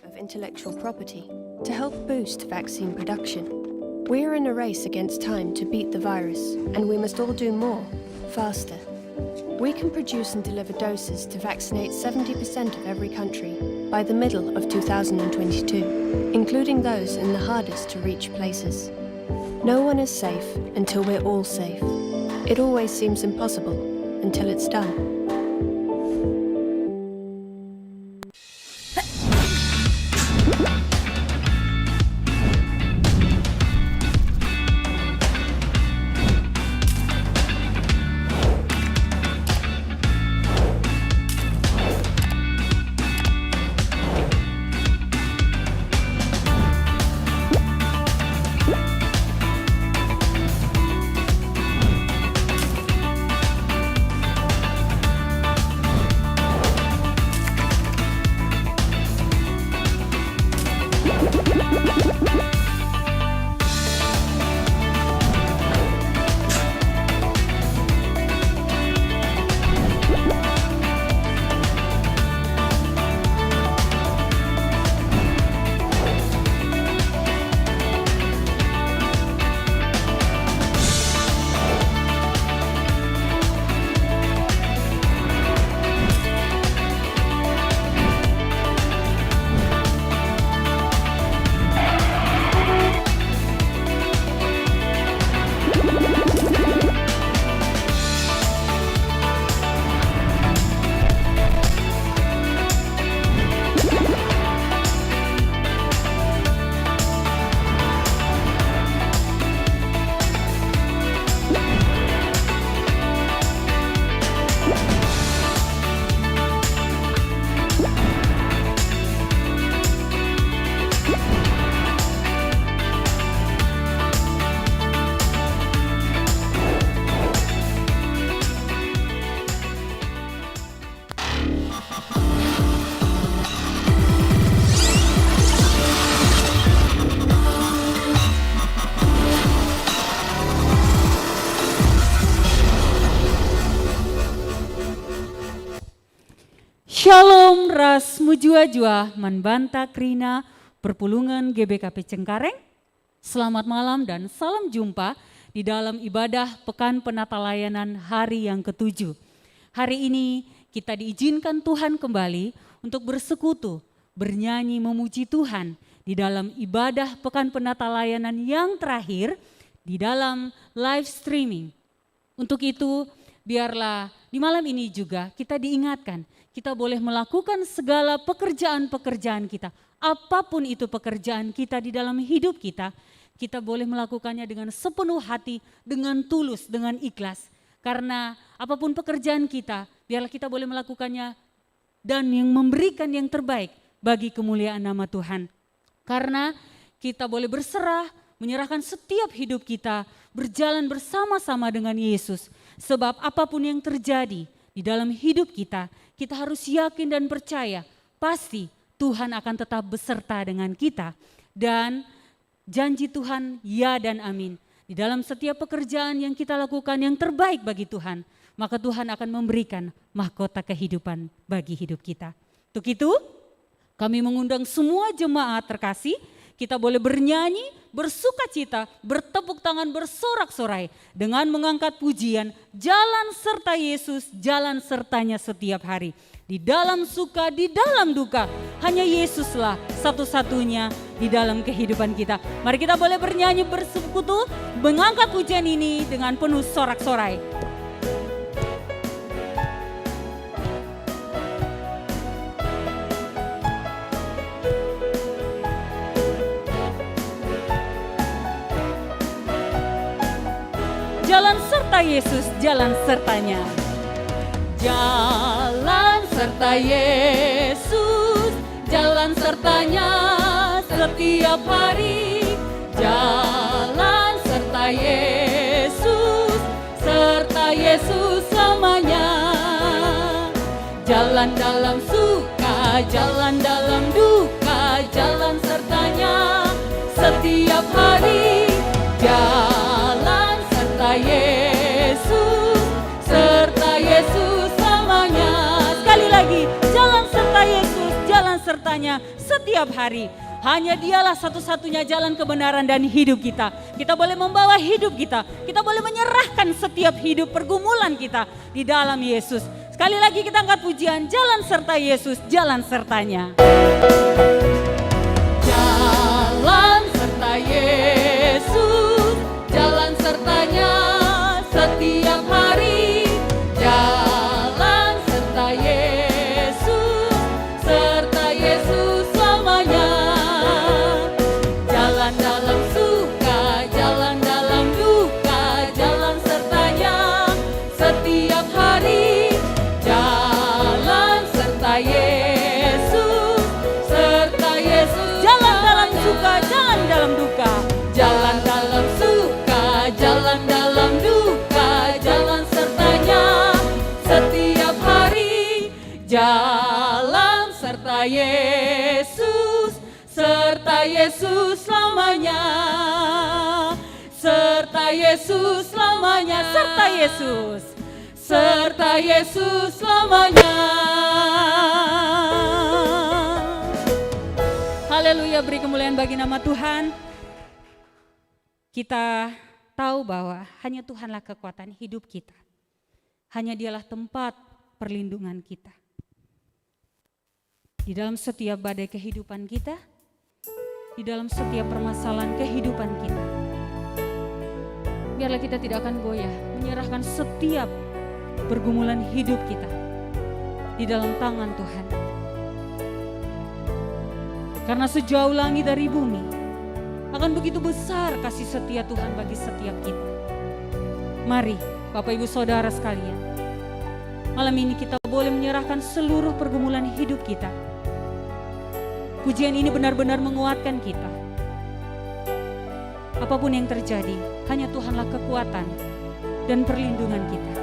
of intellectual property to help boost vaccine production. We're in a race against time to beat the virus, and we must all do more, faster. We can produce and deliver doses to vaccinate 70% of every country by the middle of 2022, including those in the hardest to reach places. No one is safe until we're all safe. It always seems impossible until it's done. Shalom ras mujua-jua manbanta krina perpulungan GBKP Cengkareng. Selamat malam dan salam jumpa di dalam ibadah Pekan Penata Layanan hari yang ke-7. Hari ini kita diizinkan Tuhan kembali untuk bersekutu, bernyanyi memuji Tuhan di dalam ibadah Pekan Penata Layanan yang terakhir di dalam live streaming. Untuk itu biarlah di malam ini juga kita diingatkan, kita boleh melakukan segala pekerjaan-pekerjaan kita. Apapun itu pekerjaan kita di dalam hidup kita, kita boleh melakukannya dengan sepenuh hati, dengan tulus, dengan ikhlas. Karena apapun pekerjaan kita, biarlah kita boleh melakukannya dan yang memberikan yang terbaik bagi kemuliaan nama Tuhan. Karena kita boleh berserah, menyerahkan setiap hidup kita, berjalan bersama-sama dengan Yesus. Sebab apapun yang terjadi di dalam hidup kita, kita harus yakin dan percaya pasti Tuhan akan tetap beserta dengan kita. Dan janji Tuhan ya dan amin. Di dalam setiap pekerjaan yang kita lakukan yang terbaik bagi Tuhan, maka Tuhan akan memberikan mahkota kehidupan bagi hidup kita. Untuk itu kami mengundang semua jemaat terkasih, kita boleh bernyanyi, bersukacita, bertepuk tangan, bersorak-sorai dengan mengangkat pujian, jalan serta Yesus, jalan sertanya setiap hari. Di dalam suka, di dalam duka, hanya Yesuslah satu-satunya di dalam kehidupan kita. Mari kita boleh bernyanyi bersekutu, mengangkat pujian ini dengan penuh sorak-sorai. Jalan serta Yesus, jalan sertanya. Jalan serta Yesus, jalan sertanya setiap hari. Jalan serta Yesus, serta Yesus selamanya. Jalan dalam suka, jalan dalam duka, jalan sertanya setiap hari. Jalan serta Yesus, serta Yesus selamanya. Sekali lagi, jalan serta Yesus, jalan serta sertanya setiap hari. Hanya dialah satu-satunya jalan kebenaran dan hidup kita. Kita boleh membawa hidup kita. Kita boleh menyerahkan setiap hidup pergumulan kita di dalam Yesus. Sekali lagi kita angkat pujian, jalan serta Yesus, jalan sertanya. Jalan serta Yesus, jalan sertanya setiap hari. Jalan serta Yesus, serta Yesus selamanya. Jalan dalam suka, jalan dalam duka, jalan sertanya setiap hari. Jalan serta Yesus, serta Yesus. Jalan dalam suka, jalan dalam duka, jalan dalam suka, jalan dalam duka, jalan sertanya setiap hari. Jalan serta Yesus, serta Yesus selamanya. Serta Yesus selamanya, serta Yesus, serta Yesus selamanya. Haleluya, beri kemuliaan bagi nama Tuhan. Kita tahu bahwa hanya Tuhanlah kekuatan hidup kita. Hanya Dialah tempat perlindungan kita. Di dalam setiap badai kehidupan kita, di dalam setiap permasalahan kehidupan kita, biarlah kita tidak akan goyah, menyerahkan setiap pergumulan hidup kita di dalam tangan Tuhan. Karena sejauh langit dari bumi, akan begitu besar kasih setia Tuhan bagi setiap kita. Mari Bapak Ibu Saudara sekalian, malam ini kita boleh menyerahkan seluruh pergumulan hidup kita. Pujian ini benar-benar menguatkan kita. Apapun yang terjadi, hanya Tuhanlah kekuatan dan perlindungan kita.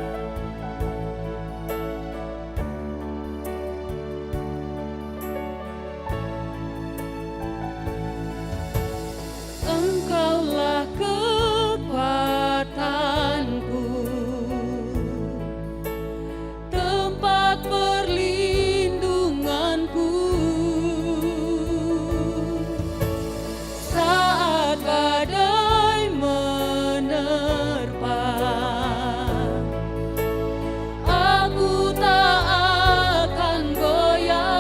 Engkaulah kekuatanku, tempat perlindunganku. Saat badai menerpa, aku tak akan goyah.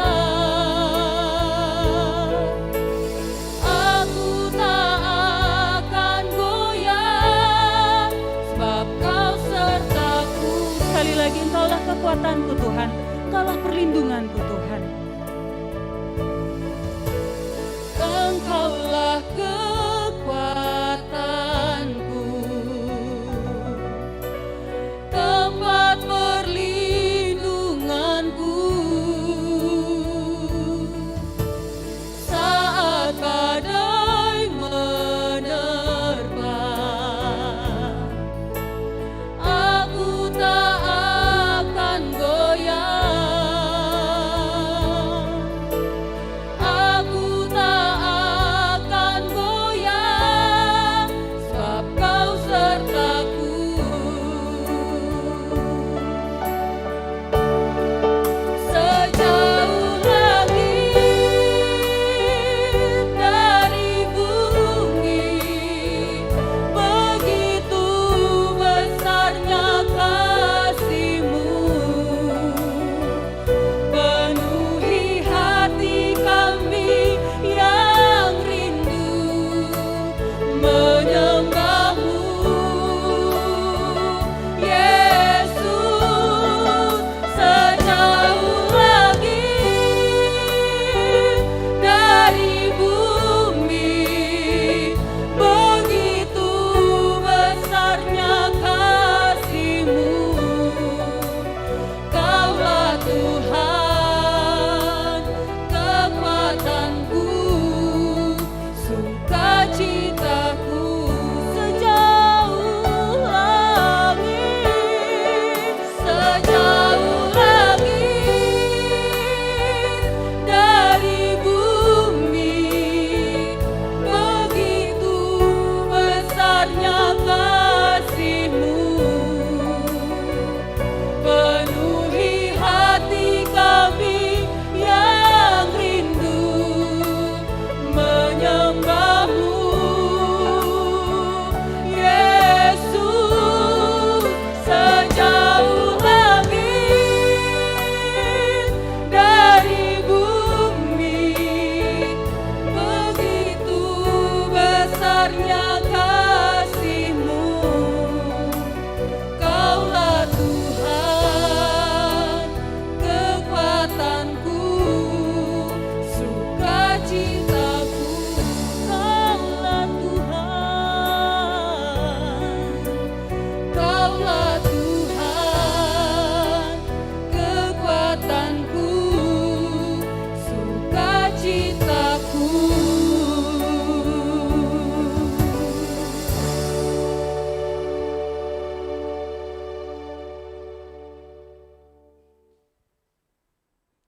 Aku tak akan goyah, sebab Kau sertaku. Sekali lagi, Engkaulah kekuatanku Tuhan, Engkaulah perlindunganku Tuhan. Engkaulah kekuatanku, tempat perlindunganku. Saat badai menerpa, aku tak akan goyah. Aku tak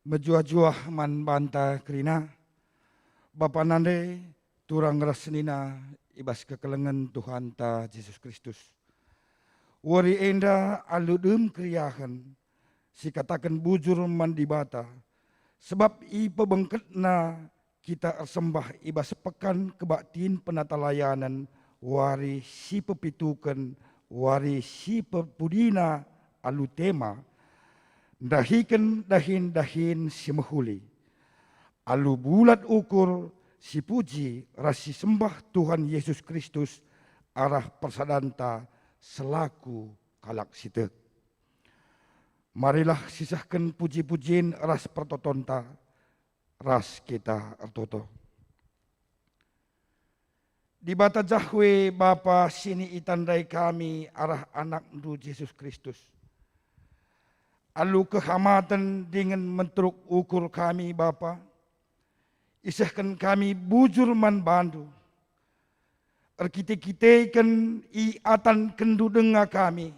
Menjuah-juah man banta kerina, Bapa nande turang rasnina ibas kekelengan Tuhan ta Yesus Kristus. Wari enda aludum kriyahan, si katakan bujur mandi bata, sebab i pebengketna kita sembah ibas pekan kebaktiin penata layanan, wari si pepitukan, wari si pepudina alu tema, dahikan dahin si mehuli. Alu bulat ukur si puji rasi sembah Tuhan Yesus Kristus arah persadanta selaku kalak sitek. Marilah sisahkan puji-pujian ras pertotonta ras kita artoto. Di bata jahwe Bapa sini itandai kami arah anak du Yesus Kristus. Alu kehamatan dengan menteruk ukur kami Bapa. Isahkan kami bujur man bandu. Erkite-kitekan i atan kendu denga kami.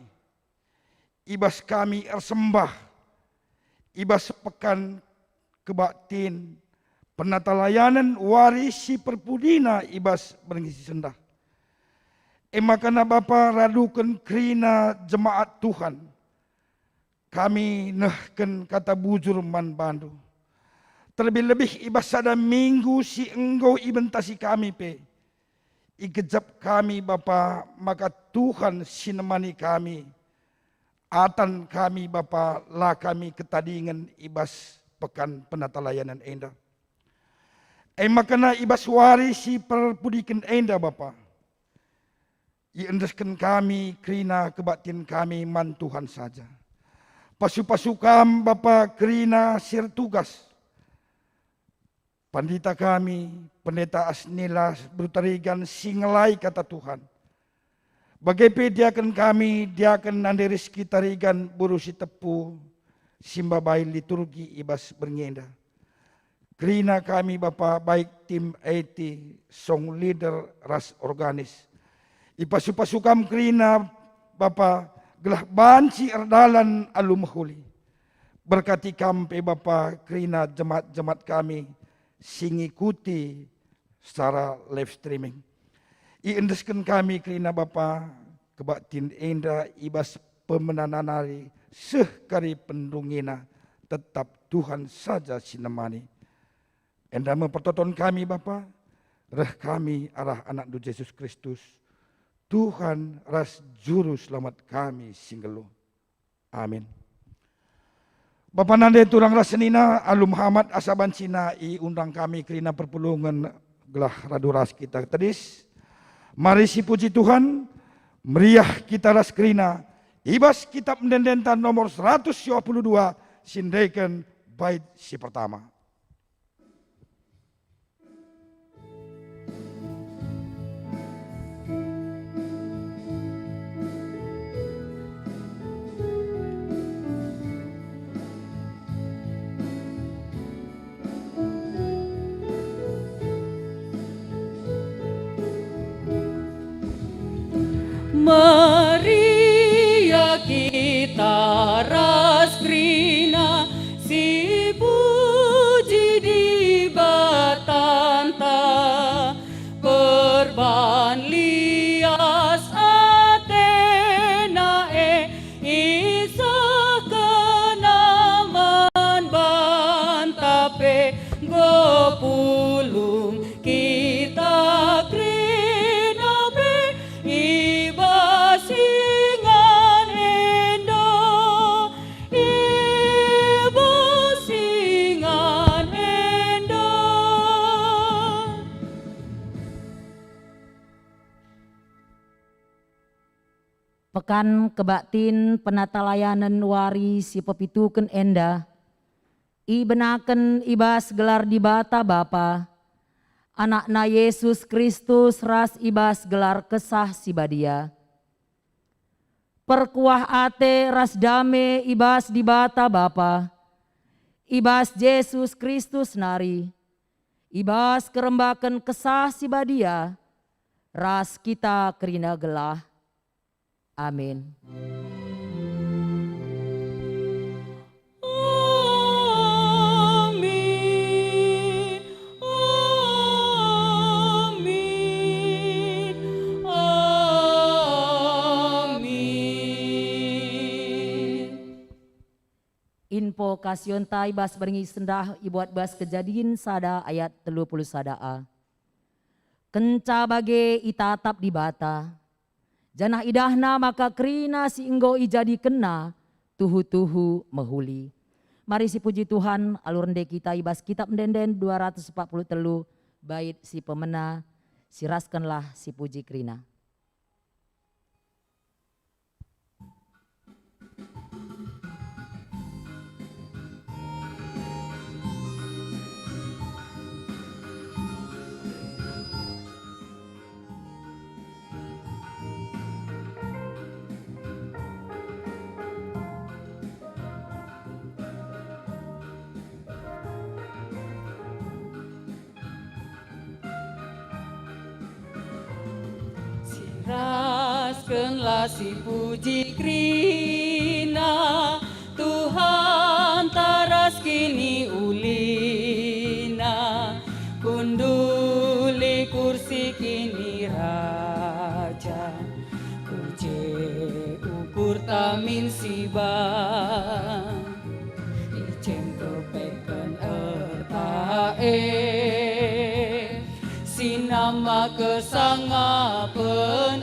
Ibas kami ersembah. Ibas pekan kebaktin. Penata layanan warisi perpudina ibas berngisi sendah. Emakana Bapa radukan kerina jemaat Tuhan. Kami nehken kata bujur man bandu. Terlebih-lebih ibas sada minggu si engkau ibentasi kami pe. Igejap kami Bapa, maka Tuhan sinemani kami. Atan kami Bapa, lah kami ketadingan ibas pekan penata layanan enda. Makana ibas warisi perpudikan enda Bapa. Iendeskan kami kerina kebaktian kami man Tuhan saja. Pasu-pasukam Bapa kerina sir tugas. Pandita kami, pendeta asnila bertarigan singelai kata Tuhan. Bagaimana diakan kami, diakan nande rezeki tarigan burusi tepu, simbabai liturgi ibas berngenda. Kerina kami Bapa baik tim IT, song leader ras organis. Ipasu-pasukam kerina Bapa gelah banci erdalan alu mahuli. Berkati kampe Bapa kerina jemaat-jemaat kami singikuti secara live streaming. Iendeskan kami kerina Bapa kebaktin enda ibas pemenananari sehkari pendungina tetap Tuhan saja sinemani. Enda mempertonton kami Bapa, reh kami arah anak du Yesus Kristus. Tuhan ras juru selamat kami singgelu. Amin. Bapa nande turang rasenina alu Muhammad asaban Cina i undang kami kerina perpulungan gelah radu ras kita tedis. Mari si puji Tuhan, meriah kita ras kerina. Ibas kitab mendendentan nomor 122 sindaikan bait si pertama. Maria kita ras krina si puji di batanta korban lias Athena isa kenaman bantape gopulung kita Pekan kebaktin penata layanan wari si pepituken enda. I benaken ibas gelar di bata Bapa. Anakna Yesus Kristus ras ibas gelar kesah si badia. Perkuah ate ras dame ibas di bata Bapa. Ibas Yesus Kristus nari. Ibas kerembaken kesah si badia. Ras kita kerina gelah. Amin. Info kasion tai bas beringi sendah ibuat bas kejadian sada ayat 30 sada. Kenca bage itatap di bata. Janah idahna maka krina si enggo ijadi kena tuhu-tuhu mehuli. Mari si puji Tuhan alur rende kita ibas kitab mendenden 240 telu bait si pemena siraskanlah si puji krina. Raskanlah si puji krina, Tuhan taras kini ulina, kunduli kursi kini raja, kuje ukur tamin siban, icem kepeken ertae. Sinama kesangapen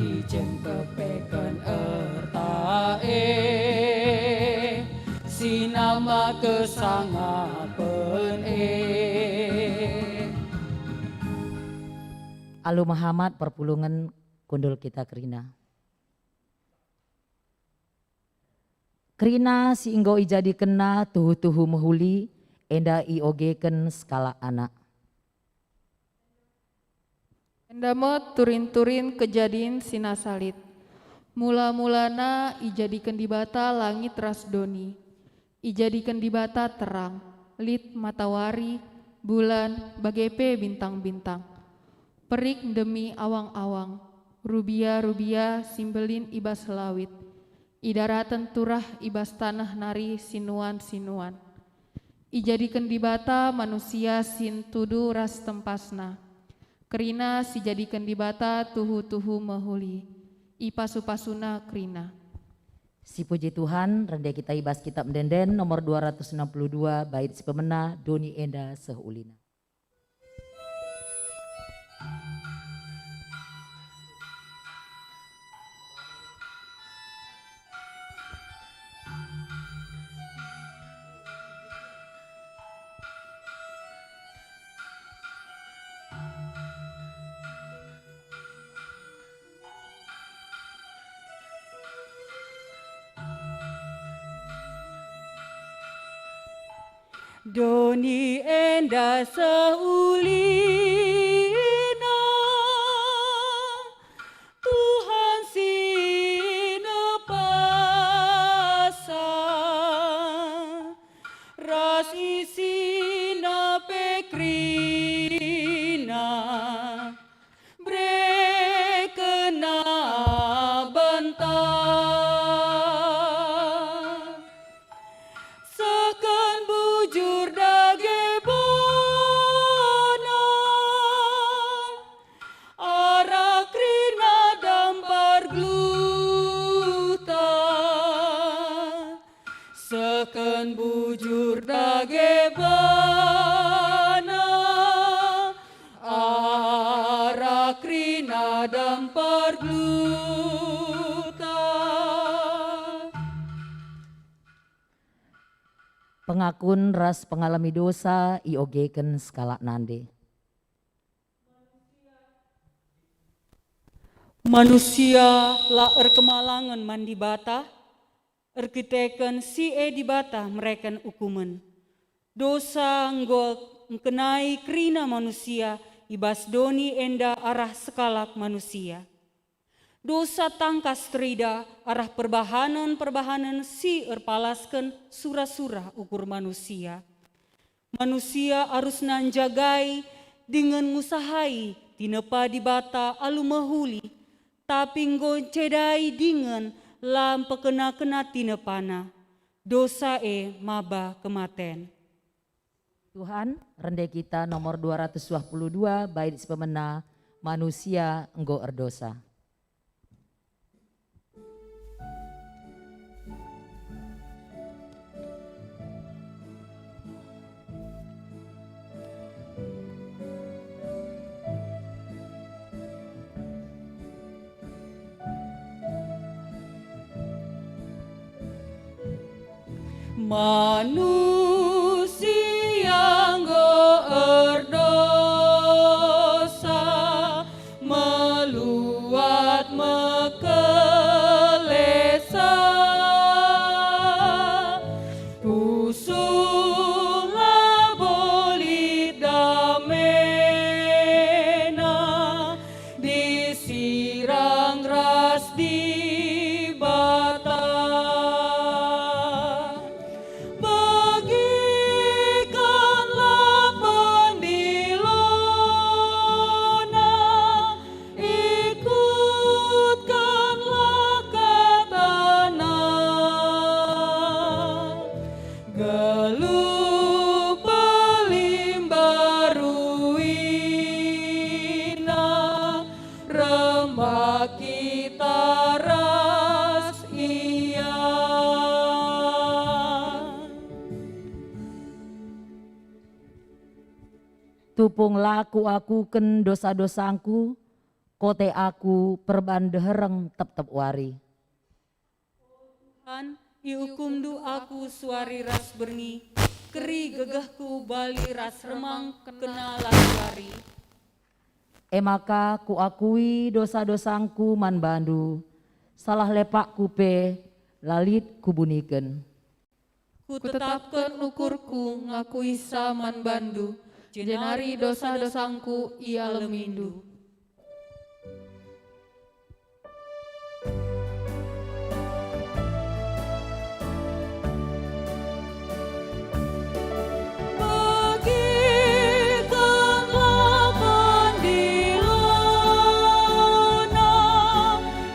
ijen kepeken ertae sinama kesangapen Alu Muhammad perpulungan kundul kita krina. Krina si enggo ijadi kena tuhu-tuhu mehuli enda iogeken skala anak. Endamot turin-turin kejadian sinasalit. Mula-mulana ijadikan di bata langit rasdoni. Ijadikan di bata terang, lit matawari, bulan, bagepe bintang-bintang. Perik demi awang-awang, rubia-rubia simbelin ibas lawit. Idaratan turah ibas tanah nari sinuan-sinuan. Ijadikan di bata manusia sin tudu ras tempasna. Krina si jadikan di bata tuhu-tuhu mehuli. Ipasu-pasuna krina. Si puji Tuhan rende kita ibas kitab mendenden nomor 262 bait si pemena Doni Enda Sehulina. Doni enda seulina, Tuhan sinepasa, ras isina pekrina, brekena bantah. Bujur dage bona ara krina dampar gluta seken bujur dage bona ara krina dampar gluta. Pengakun ras pengalami dosa iogeken skala nande. Manusia la kemalangan mandi bata, erkiteken si di bata mereken ukumen. Dosa nggo kenai krina manusia ibas doni enda arah sekalak manusia. Dosa tangkas trida arah perbahanan si erpalaskan surah-surah ukur manusia. Manusia harus nanjagai dengan ngusahai tinepa di bata alu mahuli, tapi nggo cedai dengan lam pekena-kena tinepana. Dosa maba kematen. Tuhan rende kita nomor 222 bait pemena manusia enggo erdosa. Manusia berdosa meluat mekelesa usulah bolit damena disirang ras di bata bagikanlah pendilona ikutkanlah katana gelup pelimbaruina rembak kita ras iya. Tupung laku aku ken dosa-dosangku, kote aku perbandehereng tep-tep wari. Tuhan, iukum du aku suari ras berngi, keri gegahku bali ras remang kena lari. Maka ku akui dosa-dosangku man bandu, salah lepak kupe lalit kubuniken. Ku tetapkan ukurku ngakui saman bandu, jenari dosa-dosangku ia lemindu. Bagikanlah pendilona,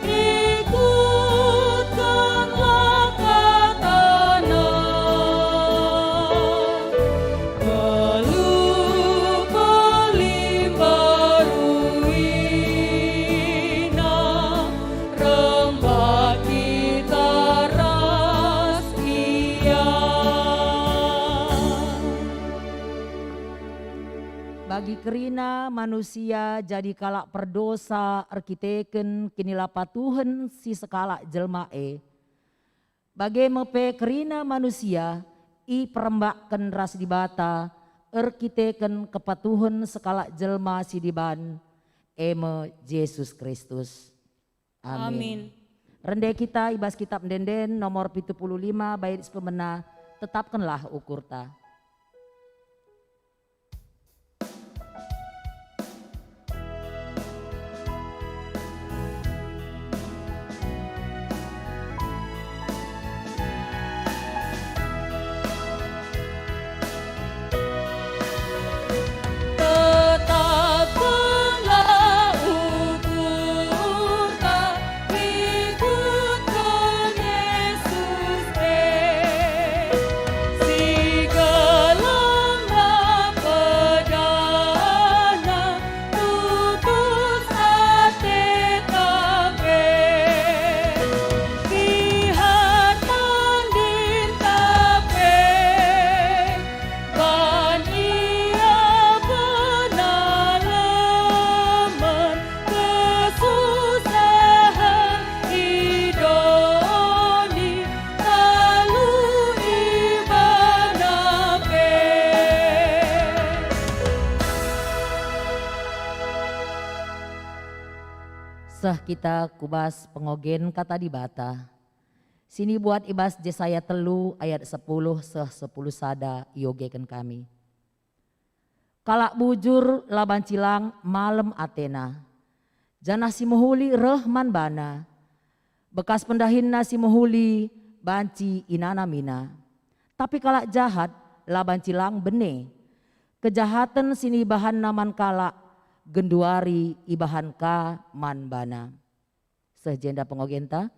ikutkanlah katana, gelup pelimbaruina, rembak kita ras iya. Bagi kerina manusia jadi kalak perdosa arkiteken kinilah patuhen si sekalak jelmae. Bagi mepe kerina manusia i perembakkan ras dibata arkiteken kepatuhen sekalak jelma si diban eme Yesus Kristus. Amin. Rende kita ibas kitab denden nomor 75 bait sepemena tetapkanlah ukurta. Tetapkanlah ukurta, ikutkan Yesus Sigalanglah pedana, tutus ate tape, lihat mandir tape, ban ia benar lemen kesusahan idoni lalu ibanape. Seh kita kubas pengogen kata dibata. Sini buat ibas Yesaya telu ayat 10 seh 10 sada yogekan kami. Kalak bujur laban cilang malam Athena. Janah si muhuli rehman bana. Bekas pendahinna si muhuli banci inana mina. Tapi kalak jahat laban cilang bene. Kejahatan sini bahan naman kalak genduari ibahan ka man bana. Sejenda pengogenta.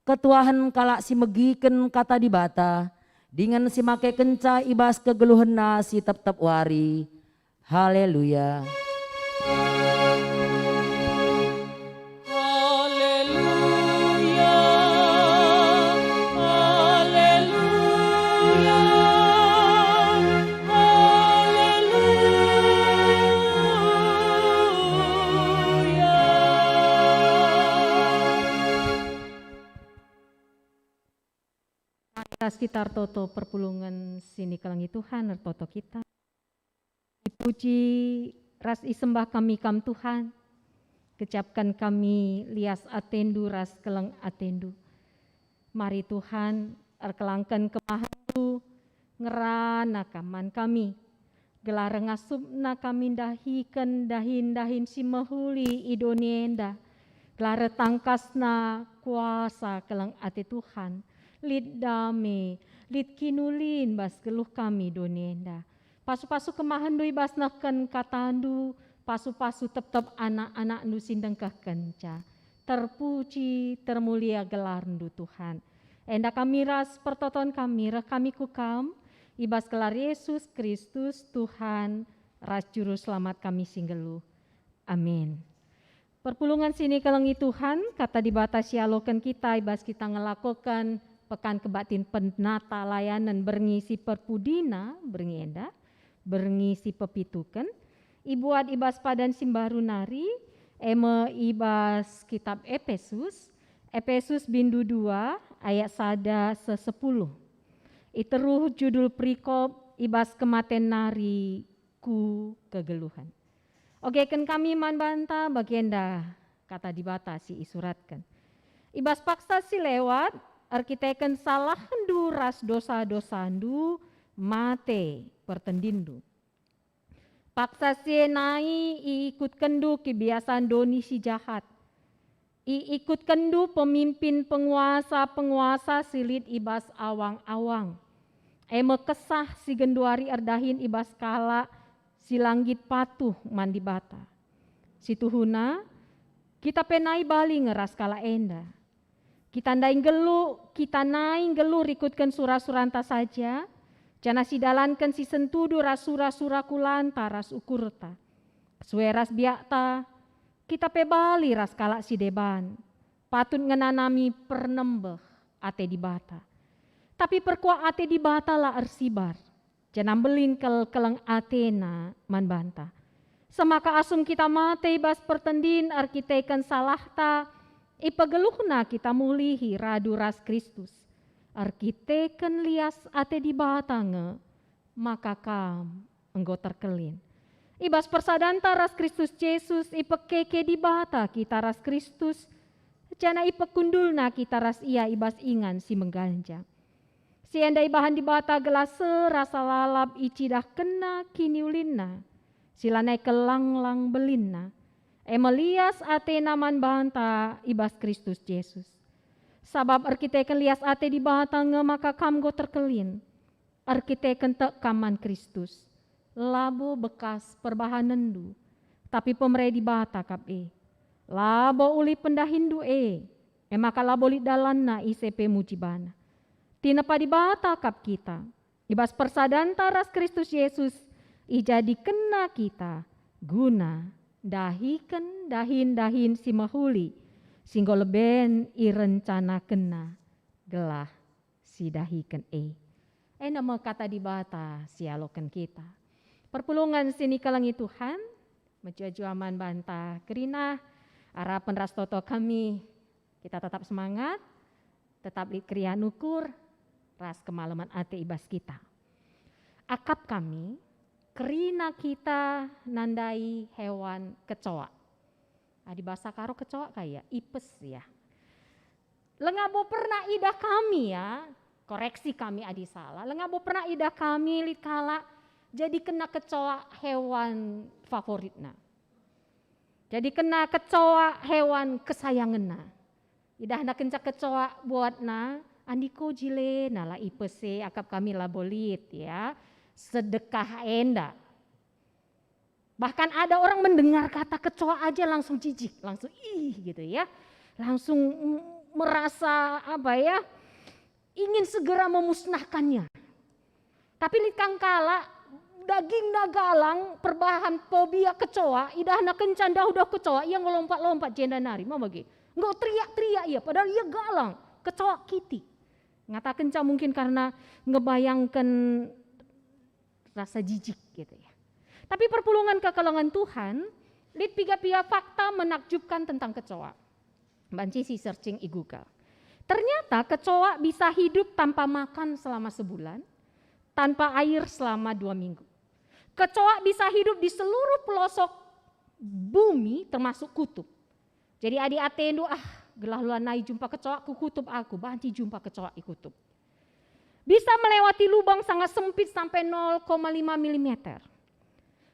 Ketuahan kalak si megiken kata dibata. Dengan si make kenca ibas kegeluhenna si tep-tep wari. Haleluya. Haleluya, haleluya, haleluya. bakas kita toto perpulungan sini kelangi Tuhan toto kita. Dipuji ras isembah kami kam Tuhan. Kecapkan kami lias atendu ras kelang atendu. Mari Tuhan erkelangkan kemahandu ngerana kaman kami. Gelar ngasupna kami dahikan dahin si mahuli idonienda. Gelar tangkasna kuasa kelang ate Tuhan. Lid dame, lid kinulin bas geluh kami donienda. Pasu-pasu kemahandu ibas nakan katandu. Pasu-pasu tetap anak-anak nu sindang kenca. Terpuji, termulia gelarndu Tuhan. Enda kami ras pertoton kami, kami kukam. Ibas gelar Yesus Kristus Tuhan, ras juru selamat kami singgelu. Amin. Perpulungan sini kelengi Tuhan, kata dibatasi alokan kita, ibas kita ngelakukan pekan kebatin penata layanan berngisi perpudina, berngenda, berngisi pepitukan. Ibuat ibas padan simbaru nari, eme ibas kitab Efesus, Efesus bindu 2 ayat sada 10. Iteruh judul perikop ibas kematen nari ku kegeluhan. Oke kan kami man banta bagienda kata dibatasi isuratkan. Ibas paksa si lewat arkiteken salah hendu ras dosa-dosandu mate pertendindu. Paksa si nai ikut kendu kebiasaan doni si jahat. Ikut kendu pemimpin penguasa silit ibas awang-awang. Eme kesah si genduari erdahin ibas kala si langgit patuh mandi bata. Si tuhuna kita penai bali ngeras kala enda. Kita naing gelu rikutkan surah-suranta saja. Jana si dalankan si sentudu rasura-sura kulanta ras ukurta. Sueras biakta kita pebali ras kala si deban. Patut ngenanami pernembeh ate di bata. Tapi perkuat ate di bata lah ersibar. Jangan belin keleng Athena man banta. Semaka asum kita mate bas pertendin arkitekan salahta. Ipageluhna kita mulihi radu ras Kristus. Arkiteken lias ate di batange, maka kam enggo terkelin. Ibas persadanta ras Kristus Yesus ipekeke di bata kita ras Kristus. Jana ipekundulna kita ras ia ibas ingan si mengganja. Si endai bahan di bata gelase rasa lalap icidah kena kini ulinna. Silanai kelang-lang belinna. Emelias ate naman banta ibas Kristus Yesus. Sabab arkiteken lias ate di batange maka kamgo terkelin. Arkiteken tek kaman Kristus. Labo bekas perbahanendu. Tapi pemere di bata kap Labo uli pendahindu maka labo li dalanna ICP mujibana. Tinapa di bata kap kita. Ibas persadanta ras Kristus Yesus. Ijadi kena kita. Guna dahiken dahin si mahuli. Singgo leben irencana kena gelah si dahiken nama kata di bata sialokan kita. Perpulungan sini kelangi Tuhan, menjuaju aman banta kerina harapan ras toto kami. Kita tetap semangat, tetap krian ukur, ras kemalaman ate ibas kita. Akap kami, kerina kita nandai hewan kecoa. Di bahasa karo kecoa kayak ipes ya. Lengabo pernah ida kami ya, koreksi kami adi salah. Lengabo pernah ida kami likala jadi kena kecoa hewan favoritna. Jadi kena kecoa hewan kesayanganna. Idah na kenca kecoa buatna, andiko jile nala ipese akap kami labolit ya. Sedekah enda. Bahkan ada orang mendengar kata kecoa aja langsung jijik, langsung gitu ya. Langsung merasa ingin segera memusnahkannya. Tapi likang kala daging nagalang perbahan fobia kecoa, idah na kencan udah kecoa yang ngelompat-lompat jenda nari, mau bagi. Enggak teriak-teriak ya, padahal ia galang, kecoa kiti. Ngata kencan mungkin karena ngebayangkan rasa jijik gitu ya. Tapi perpulungan kekelongan Tuhan, lihat piga fakta menakjubkan tentang kecoa. Banci si searching i Google. Ternyata kecoa bisa hidup tanpa makan selama sebulan, tanpa air selama 2 minggu. Kecoa bisa hidup di seluruh pelosok bumi termasuk kutub. Jadi adik Atendo, gelah luanai jumpa kecoa ku kutub aku, banci jumpa kecoa di kutub. Bisa melewati lubang sangat sempit sampai 0,5 mm.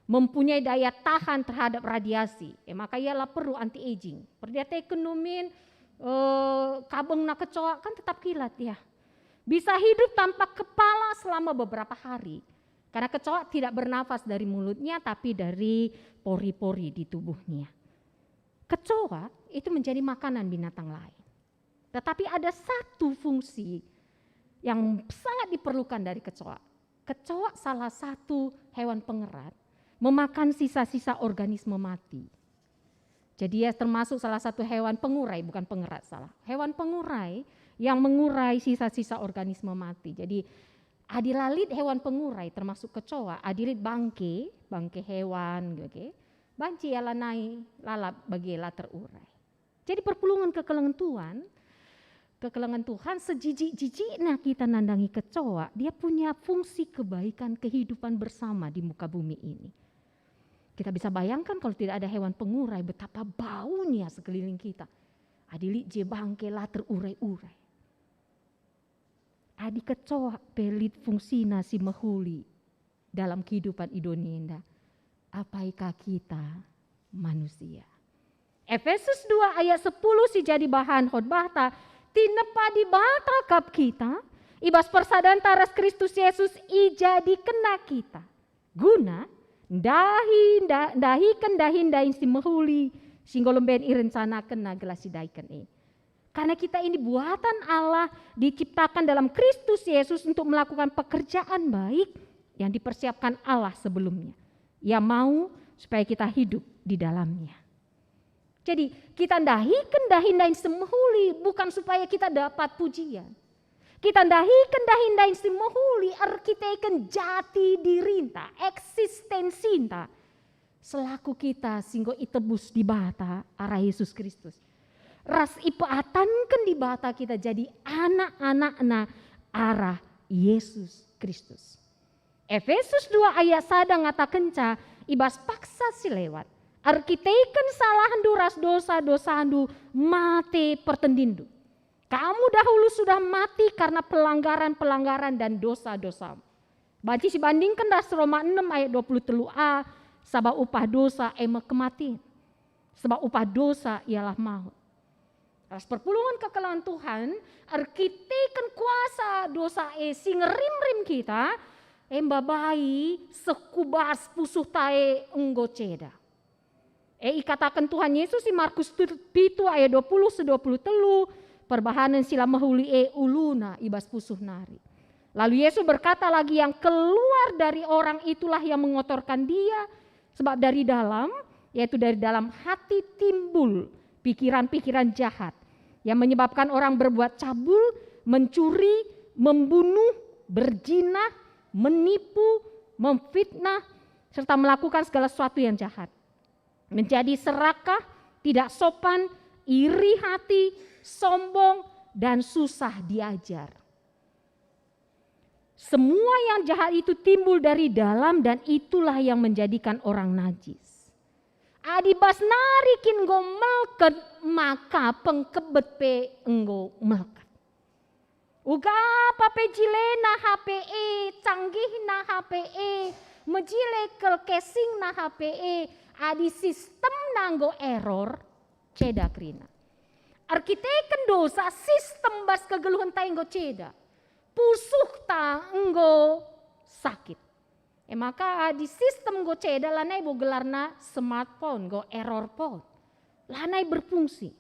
Mempunyai daya tahan terhadap radiasi. Maka ialah perlu anti aging. Perdiate ekonomin kabeng na kecoa kan tetap kilat ya. Bisa hidup tanpa kepala selama beberapa hari. Karena kecoa tidak bernafas dari mulutnya tapi dari pori-pori di tubuhnya. Kecoa itu menjadi makanan binatang lain. Tetapi ada satu fungsi yang sangat diperlukan dari kecoa. Kecoa salah satu hewan pengerat memakan sisa-sisa organisme mati. Jadi ya termasuk salah satu hewan pengurai, bukan pengerat salah. Hewan pengurai yang mengurai sisa-sisa organisme mati. Jadi adilalit hewan pengurai termasuk kecoa, adilit bangke hewan, okay? Banci ala nai lalap bagilah terurai. Jadi perpulungan kekelengan Tuhan sejijik-jijiknya kita nandangi kecoa, dia punya fungsi kebaikan kehidupan bersama di muka bumi ini. Kita bisa bayangkan kalau tidak ada hewan pengurai betapa baunya sekeliling kita. Adili je bangke lah terurai-urai. Adi kecoa pelit fungsi nasi mehuli dalam kehidupan idonenda. Apaikah kita manusia? Efesus 2 ayat 10 si jadi bahan khotbah tinepa di bata kap kita. Ibas persadaan taras Kristus Yesus ijadi kena kita. Guna dahin si mehuli singgolomben irencanakan nagelas sidaikan Karena kita ini buatan Allah diciptakan dalam Kristus Yesus untuk melakukan pekerjaan baik yang dipersiapkan Allah sebelumnya. Ia mau supaya kita hidup di dalamnya. Jadi kita dahin semehuli bukan supaya kita dapat pujian. Kita dahin semehuli arkiteken jati dirinta, eksistensinta. Selaku kita singgo itebus di bata arah Yesus Kristus. Ras ipaatankan di bata kita jadi anak-anak arah Yesus Kristus. Efesus 2 ayat sadang ngata kenca ibas paksa si lewat. Arkiteken salahan duras dosa-dosandu mate pertendindu. Kamu dahulu sudah mati karena pelanggaran-pelanggaran dan dosa-dosa. Banci dibandingkan das Roma 6 ayat 23a, sebab upah dosa kematian. Sebab upah dosa ialah maut. Ras perpulungan kekelangan Tuhan, arkiteken kuasa dosa sing rim-rim kita, embabai sekubas pusuh tae enggo ceda. Ikatakan Tuhan Yesus di Markus 7 ayat 20-23, perbahanan sila mahuli uluna ibas pusuh nari. Lalu Yesus berkata lagi yang keluar dari orang itulah yang mengotorkan dia. Sebab dari dalam, yaitu dari dalam hati timbul pikiran-pikiran jahat. Yang menyebabkan orang berbuat cabul, mencuri, membunuh, berzina, menipu, memfitnah, serta melakukan segala sesuatu yang jahat. Menjadi serakah, tidak sopan, iri hati, sombong, dan susah diajar. Semua yang jahat itu timbul dari dalam dan itulah yang menjadikan orang najis. Adibas narikin go melket maka pengkebet pe enggo melket. Uga pape jilena HPE, canggih na HPE, mejile kelkesing na HPE, adi sistem nanggo error, ceda krina. Arkiteken dosa sistem bas kegeluhan ta enggo ceda. Pusuh ta enggo sakit. Maka di sistem go ceda lanai bo gelarna smartphone go error phone. Lanai berfungsi.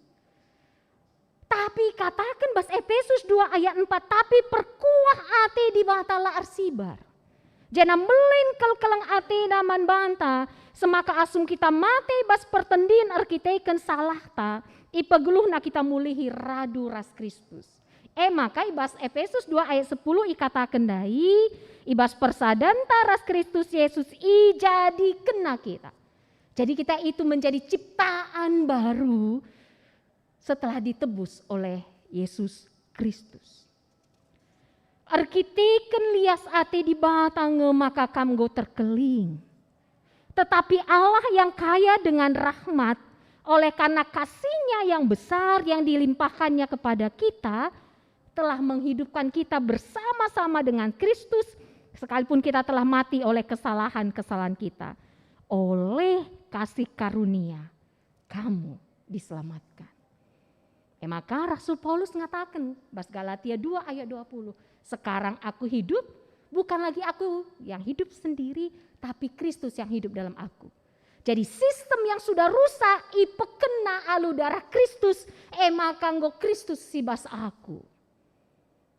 Tapi katakan bas Efesus 2 ayat 4, tapi perkuah ate di batala arsibar. Jana melin kelang ate naman banta, semaka asum kita mate bas pertendin arkiteken salah ta, ipageluh na kita mulihi radu ras Kristus. Maka ibas Efesus 2 ayat 10 ikatakan dai, ibas persadan taras Kristus Yesus jadi kena kita. Jadi kita itu menjadi ciptaan baru setelah ditebus oleh Yesus Kristus. Arkiteken lias ate di batang maka kamgo terkeling. Tetapi Allah yang kaya dengan rahmat, oleh karena kasih-Nya yang besar yang dilimpahkannya kepada kita, telah menghidupkan kita bersama-sama dengan Kristus, sekalipun kita telah mati oleh kesalahan-kesalahan kita. Oleh kasih karunia, kamu diselamatkan. Maka Rasul Paulus mengatakan, bas Galatia 2 ayat 20, sekarang aku hidup, bukan lagi aku yang hidup sendiri, tapi Kristus yang hidup dalam aku. Jadi sistem yang sudah rusak, ipekena alu darah Kristus, kanggo Kristus si bas aku.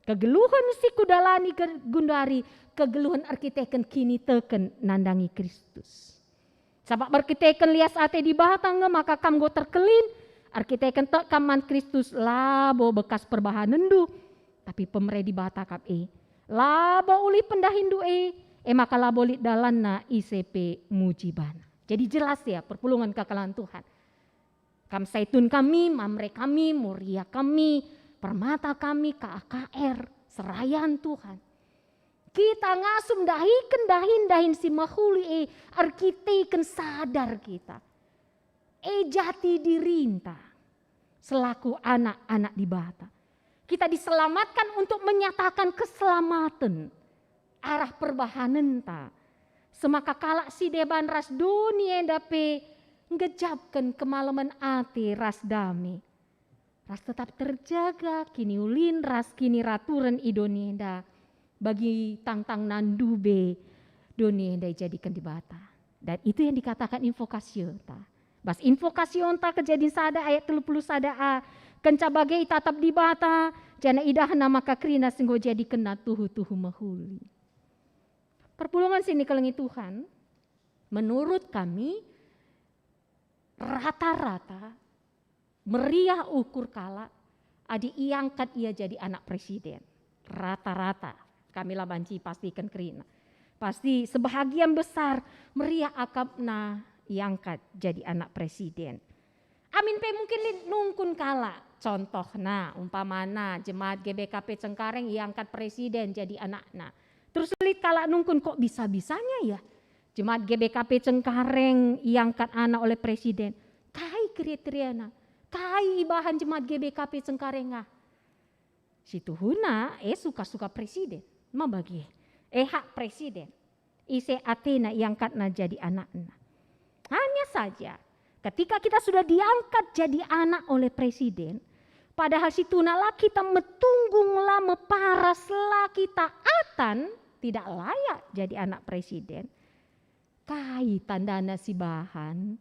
Kegeluhan si kudalani gundari, kegeluhan arkiteken kini teken nandangi Kristus. Sabab arkiteken lias ate di batang maka kamgo terkelin, arkiteken tek kaman Kristus labo bekas perbahanendu, tapi pemre di bata kap labo uli pendahindu maka labo lit dalanna ICP mujibana. Jadi jelas ya perpulungan kekalahan Tuhan. Kam saitun kami, mamre kami, muria kami, permata kami, KAKR, serayan Tuhan. Kita ngasum dahin si mahuli arkiteken sadar kita. Jati dirinta selaku anak-anak di bata. Kita diselamatkan untuk menyatakan keselamatan arah perbahanan ta. Semaka kalak si deban ras dunia dape ngejabkan kemalaman ati ras dami. Ras tetap terjaga kini ulin ras kini raturan idonienda bagi tang-tang nandube donienda jadikan di bata. Dan itu yang dikatakan invokasio ta. Bas invokasion ta kejadian sada ayat 30 sada a kenca bagai tatap di bata jana idahna maka krina singgo jadi kena tuhu mahuli. Perpulungan sini kelengi Tuhan, menurut kami rata-rata meriah ukur kala adi iangkat ia jadi anak presiden. Rata-rata kami lah banci pastikan kerina. Pasti sebahagian besar meriah akapna iangkat jadi anak presiden. Amin pe mungkin nungkun kala. Contohna umpamana jemaat GBKP Cengkareng iangkat presiden jadi anakna. Terus lihat kala nungkun kok bisa-bisanya ya. Jemaat GBKP Cengkareng iangkat anak oleh presiden. Kai kriteriana, kai ibahan jemaat GBKP Cengkareng ah. Situ huna suka-suka presiden. Mabagi hak presiden. Ise Athena iangkatna jadi anakna. Hanya saja ketika kita sudah diangkat jadi anak oleh presiden, padahal situ nala kita metunggung lama paras lah kita atan tidak layak jadi anak presiden. Kai tandana si bahan,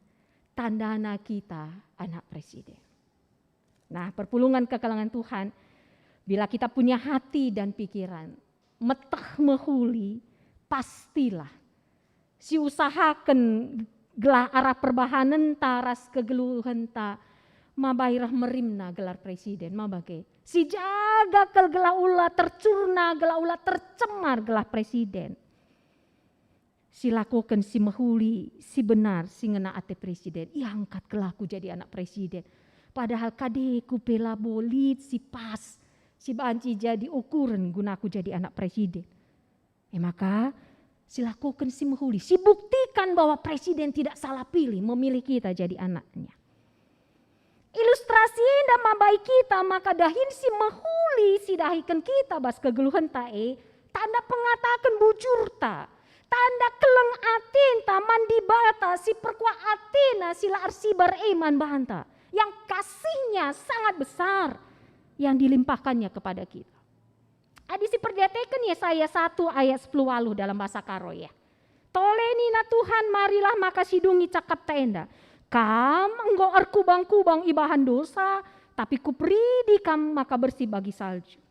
tandana kita anak presiden. Nah perpulungan kekalangan Tuhan, bila kita punya hati dan pikiran, metah mehuli, pastilah si usahakan gelar arah perbahanan taras kegeluhan ta mabairah merimna gelar presiden mabage si jaga kel gelar ulah tercurna gelar ulah tercemar gelar presiden si lakukan si mahuli si benar si ngena ate presiden iangkat gelaku jadi anak presiden padahal kadeku pela bolit si pas si banci jadi ukuran gunaku jadi anak presiden maka silakukan si mahuli, si buktikan bahwa presiden tidak salah pilih memilih kita jadi anaknya. Ilustrasi indah mabai kita maka dahin si mahuli si dahikan kita bas kegeluhan tae tanda pengatakan bujur ta tanda keleng atin ta mandi bata si perkuat atina sila arsibar iman bahanta yang kasihnya sangat besar yang dilimpahkannya kepada kita. Adi si perdiatekan Yesaya 1 ayat 10 waluh dalam bahasa Karo ya. Toleni na Tuhan marilah maka sidungi cakap tenda. Kam enggo arkubang-kubang ibahan dosa tapi kupridi kam maka bersih bagi salju.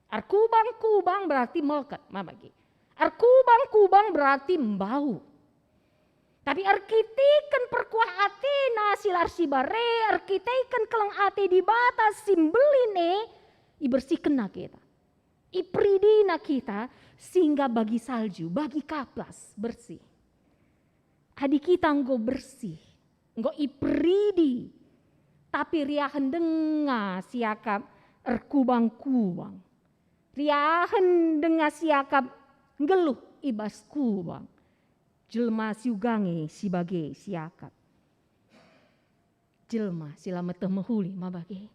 Arkubang-kubang berarti meleket mabagi. Arkubang-kubang berarti membau. Tapi arkiteken perkuah atina silar sibare arkiteken keleng ate di batas simbeline ibersihkan kita. Ipridina kita sehingga bagi salju, bagi kaplas bersih. Adik kita enggo bersih, enggo ipridi. Tapi riahan denga siakap erkubang-kubang. Riahen dengan siakap ngeluh ibas kubang. Jelma siugange sebagai siakap. Jelma sila meteh mehuli mabage.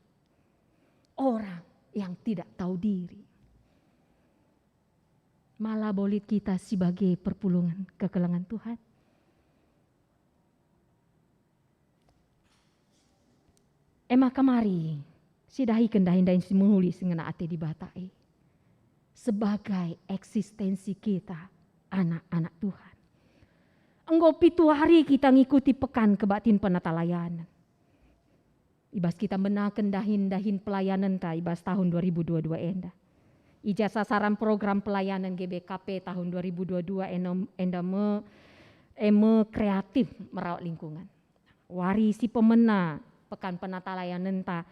Orang yang tidak tahu diri. Malah bolit kita sebagai perpulungan kekelangan Tuhan. Ema kamari sidahi kendahin si menghuli singena ate di batai. Sebagai eksistensi kita anak-anak Tuhan. Engkau 7 hari kita ngikuti pekan kebatin penatalayanan. Ibas kita menaken dahin pelayanan ta ibas tahun 2022 enda. Ija sasaran program pelayanan GBKP tahun 2022 enda kreatif merawat lingkungan. Wari si pemena pekan penatalayanan ta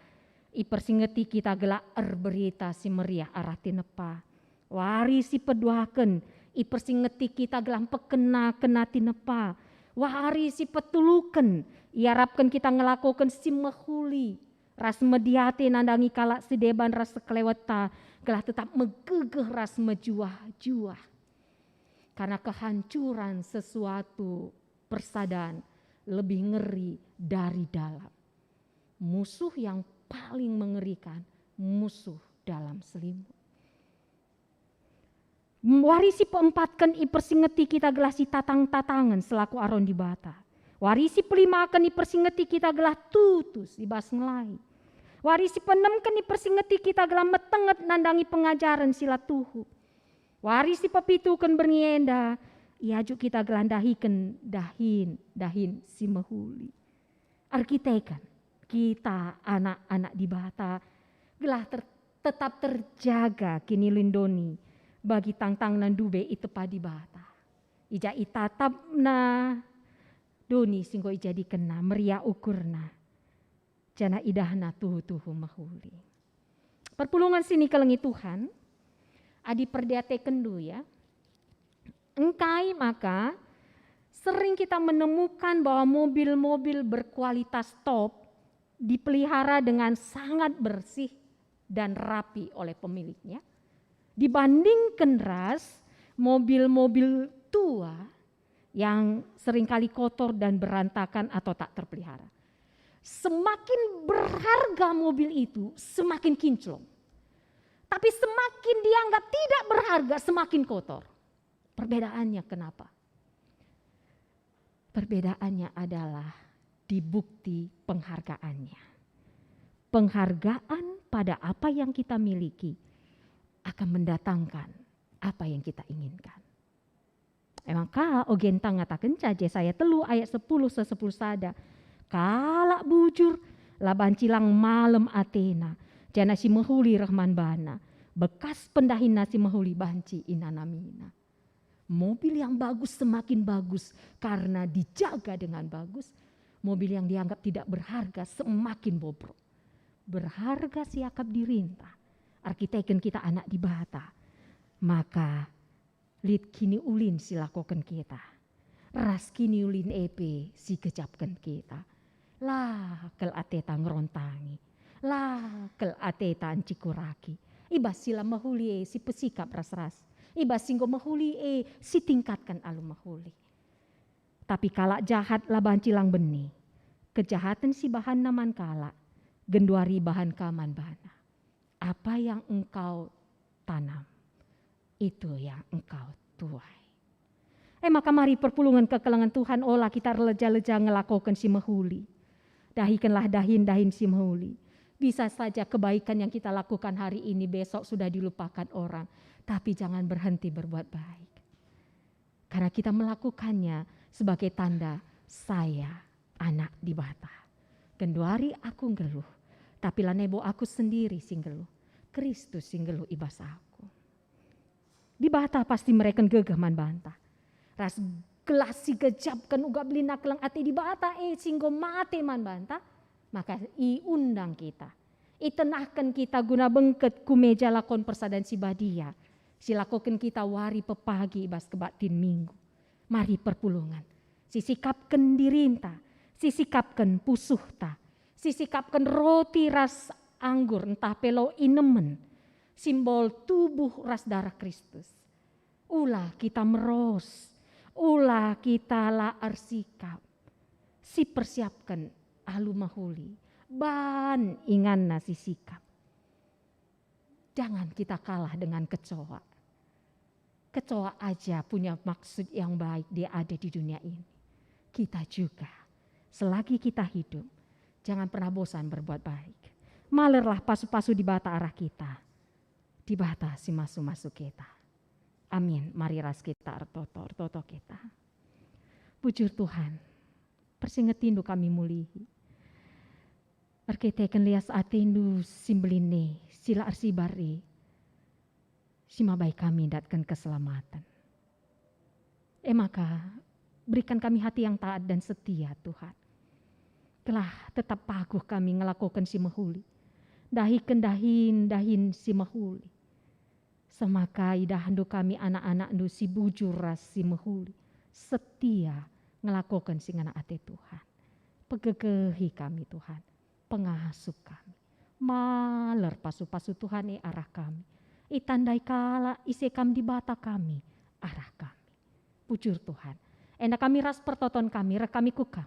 ipersingeti kita gelak berita si meriah arah tinepa. Wari si peduaken ipersingeti kita gelam pekena tinepa. Wari si petuluken iarapkan kita ngelakukan si mehuli. Ras mediate nandangi kalak sedeban ras kelewata gelah tetap megegeh ras mejuah-juah. Karena kehancuran sesuatu persadaan lebih ngeri dari dalam. Musuh yang paling mengerikan, musuh dalam selimut. Warisi peempatkan ipersingeti kita gelah si tatang-tatangan selaku aron di bata. Warisi pelima akan ipersingeti kita gelah tutus ibas ngelai. Warisi penem kan ipersingeti kita gelah metenget nandangi pengajaran sila tuhu. Warisi pepitu kan bernienda, iaju kita gelandahikan dahin si mehuli. Arkitekan kita anak-anak di bata gelah tetap terjaga kini lindoni bagi tangtang nandube itu padi bata. Ija itatap na doni singgo ija dikena meriah ukurna. Jana idahna tuhu mahuli. Perpulungan sini kelengi Tuhan. Adi perdiate kendu ya. Engkai maka sering kita menemukan bahwa mobil-mobil berkualitas top dipelihara dengan sangat bersih dan rapi oleh pemiliknya. Dibandingkan ras mobil-mobil tua yang seringkali kotor dan berantakan atau tak terpelihara. Semakin berharga mobil itu semakin kinclong. Tapi semakin dianggap tidak berharga semakin kotor. Perbedaannya kenapa? Perbedaannya adalah di bukti penghargaannya. Penghargaan pada apa yang kita miliki akan mendatangkan apa yang kita inginkan. Emangkah ogentang ngatakan caje saya telu ayat 10 sada. Kalak bujur laban cilang malam Athena. Jana si mehuli rahman bana. Bekas pendahin nasi mehuli banci inanamina. Mobil yang bagus semakin bagus karena dijaga dengan bagus. Mobil yang dianggap tidak berharga semakin bobrok. Berharga siakap dirintah. Arkiteken kita anak di bata. Maka lid kini ulin silakokan kita. Ras kini ulin EP si kecapkan kita. Lah kel ateta ngerontangi. Lah kel ateta ancikuraki. Ibas sila mahuli si pesikap ras-ras. Ibas singgo mahuli si tingkatkan alu mahuli. Tapi kalak jahat laban cilang beni. Kejahatan si bahan naman kalak. Genduari bahan kaman bana. Apa yang engkau tanam, itu yang engkau tuai. Maka mari perpulungan kekelangan Tuhan olah kita leja-leja ngelakukan si mehuli. Dahikanlah dahin si mehuli. Bisa saja kebaikan yang kita lakukan hari ini besok sudah dilupakan orang. Tapi jangan berhenti berbuat baik. Karena kita melakukannya sebagai tanda saya anak di bata. Genduari aku ngeluh. Tapi lanebo aku sendiri sing ngeluh. Kristus sing ngeluh ibas aku. Di bata pasti mereka gegah man bantah. Ras gelas si gejapkan uga belina kelang ati di bata singgo mate man bantah. Maka undang kita. Itenahkan kita guna bengket ku meja lakon persadan si badia. Silakokan kita wari pepagi ibas kebatin minggu. Mari perpulungan. Sisikapkan dirinta. Sisikapkan pusuhta. Sisikapkan roti ras anggur, entah pelo inemen, simbol tubuh ras darah Kristus. Ulah kita meros, ulah kita laar sikap, si persiapkan alu mahuli, ban ingan nasi sikap. Jangan kita kalah dengan kecoa. Kecoa aja punya maksud yang baik, dia ada di dunia ini. Kita juga, selagi kita hidup, jangan pernah bosan berbuat baik. Malerlah pasu-pasu di bata arah kita, di bata si masuk-masuk kita. Amin, mari ras kita artoto kita. Bujur Tuhan, persingetindu kami mulihi. Arkiteken lias atindu simbeline, sila arsibari, sima baik kami datkan keselamatan. Maka berikan kami hati yang taat dan setia Tuhan. Telah tetap paguh kami ngelakukan si mahuli. Dahin si mahuli. Semaka idahandu kami anak-anak du si bujur ras si mahuli. Setia ngelakukan si ngana ate Tuhan. Pegegehi kami Tuhan. Pengasuh kami. Maler pasu-pasu Tuhan arah kami. Itandai kala isekam di bata kami, arah kami. Pujur Tuhan. Enak kami ras pertoton kami, kami kukam.